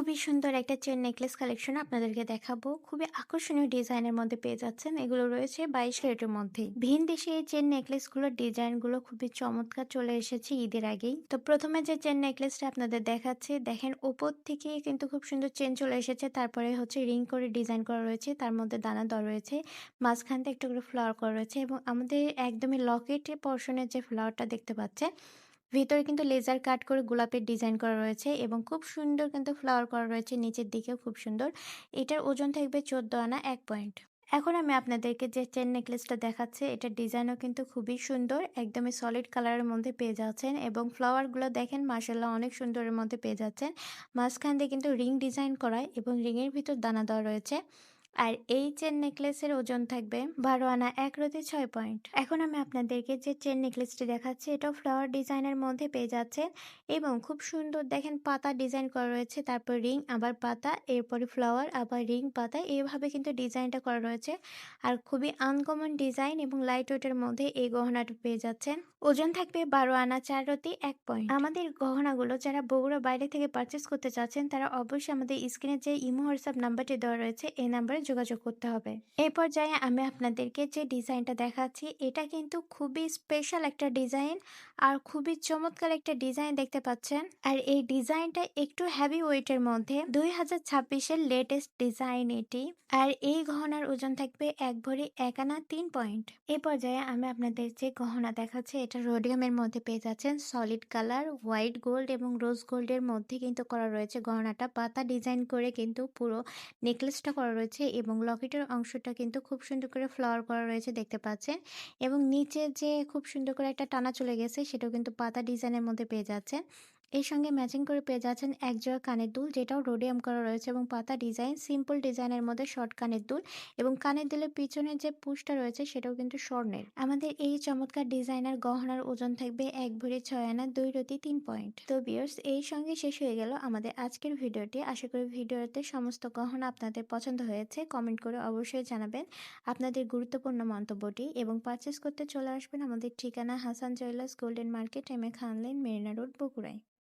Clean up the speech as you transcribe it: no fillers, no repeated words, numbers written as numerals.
খুবই সুন্দর একটা চেন নেকলেস কালেকশন আপনাদেরকে দেখাবো। খুবই আকর্ষণীয় ডিজাইনের মধ্যে পেয়ে যাচ্ছেন। এগুলো রয়েছে 22 ক্যারেটের মধ্যে। ভিন দেশে এই চেন নেকলেসগুলোর ডিজাইনগুলো খুবই চমৎকার চলে এসেছে ঈদের আগেই। তো প্রথমে যে চেন নেকলেসটা আপনাদের দেখাচ্ছি, দেখেন উপর থেকে কিন্তু খুব সুন্দর চেন চলে এসেছে। তারপরে হচ্ছে রিং করে ডিজাইন করা রয়েছে, তার মধ্যে দানা দেওয়া রয়েছে, মাঝখান থেকে একটু করে ফ্লাওয়ার করা রয়েছে এবং আমাদের একদমই লকেটে পোর্শনের যে ফ্লাওয়ারটা দেখতে পাচ্ছেন, ভিতরে কিন্তু লেজার কাট করে গোলাপের ডিজাইন করা রয়েছে এবং খুব সুন্দর কিন্তু ফ্লাওয়ার করা রয়েছে, নিচের দিকেও খুব সুন্দর। এটার ওজন থাকবে 14 আনা 1 পয়েন্ট। এখন আমি আপনাদেরকে যে চেন নেকলেসটা দেখাচ্ছি, এটার ডিজাইনও কিন্তু খুবই সুন্দর, একদমই সলিড কালারের মধ্যে পেয়ে যাচ্ছেন এবং ফ্লাওয়ারগুলো দেখেন মাশাআল্লাহ অনেক সুন্দরের মধ্যে পেয়ে যাচ্ছেন। মাঝখান দিয়ে কিন্তু রিং ডিজাইন করা এবং রিংয়ের ভিতর দানা দেওয়া রয়েছে। আর এই চেন নেকলেসের ওজন থাকবে 12 আনা 1 রতি 6 পয়েন্ট। এখন আমি আপনাদেরকে যে চেন নেকলেসটি দেখাচ্ছি, এটাও ফ্লাওয়ার ডিজাইনের মধ্যে পেয়ে যাচ্ছে এবং খুব সুন্দর দেখেন পাতা ডিজাইন করা রয়েছে, তারপর রিং আবার পাতা, এরপরে ফ্লাওয়ার আবার রিং পাতা, এইভাবে কিন্তু ডিজাইনটা করা রয়েছে। আর খুবই আনকমন ডিজাইন এবং লাইট ওয়েটের মধ্যে এই গহনাটা পেয়ে যাচ্ছেন। ওজন থাকবে 12 আনা 4 রতি 1 পয়েন্ট। আমাদের গহনাগুলো যারা বগুড়া বাইরে থেকে পারচেস করতে চাচ্ছেন, তারা অবশ্যই আমাদের স্ক্রিনে যে ইমো হোয়াটসঅ্যাপ নাম্বারটি দেওয়া রয়েছে, এই নাম্বারে যোগাযোগ করতে হবে। এই পর্যায়ে আমি আপনাদেরকে যে ডিজাইনটা দেখাচ্ছি, এটা কিন্তু খুবই স্পেশাল একটা ডিজাইন আর খুবই চমৎকার একটা ডিজাইন দেখতে পাচ্ছেন। আর এই ডিজাইনটা একটু হেভি ওয়েটের মধ্যে, 2026-এর লেটেস্ট ডিজাইন এটি। আর এই গহনার ওজন থাকবে 1 ভরি 1 আনা 3 পয়েন্ট। এই পর্যায়ে আমি আপনাদের যে গহনা দেখাচ্ছি, এটা রোডিয়ামের মধ্যে পেয়ে যাচ্ছেন। সলিড কালার, হোয়াইট গোল্ড এবং রোজ গোল্ডের মধ্যে কিন্তু করা রয়েছে গহনাটা। পাতা ডিজাইন করে কিন্তু পুরো নেকলেসটা করা রয়েছে এবং লকেটের অংশটা কিন্তু খুব সুন্দর করে ফ্লাওয়ার করা রয়েছে দেখতে পাচ্ছেন এবং নিচে যে খুব সুন্দর করে একটা টানা চলে গেছে, সেটাও কিন্তু পাতা ডিজাইনের মধ্যে পেয়ে যাচ্ছেন। এর সঙ্গে ম্যাচিং করে পেয়ে যাচ্ছেন এক জোড়া কানের দুল, যেটাও রোডিয়াম করা রয়েছে এবং পাতা ডিজাইন, সিম্পল ডিজাইনের মধ্যে শর্ট কানের দুল এবং কানের দুলের পিছনে যে পুশটা রয়েছে সেটাও কিন্তু স্বর্ণের। আমাদের এই চমৎকার ডিজাইনার গহনার ওজন থাকবে 1 ভরি 6 আনা 2 রতি 3 পয়েন্ট। তো ভিউয়ার্স, এই সঙ্গে শেষ হয়ে গেল আমাদের আজকের ভিডিওটি। আশা করি ভিডিওতে সমস্ত গহনা আপনাদের পছন্দ হয়েছে। কমেন্ট করে অবশ্যই জানাবেন আপনাদের গুরুত্বপূর্ণ মন্তব্যটি এবং পারচেস করতে চলে আসবেন আমাদের ঠিকানা Hasan jewellers, golden market, M A Khan lane, Marina road, বগুড়ায়।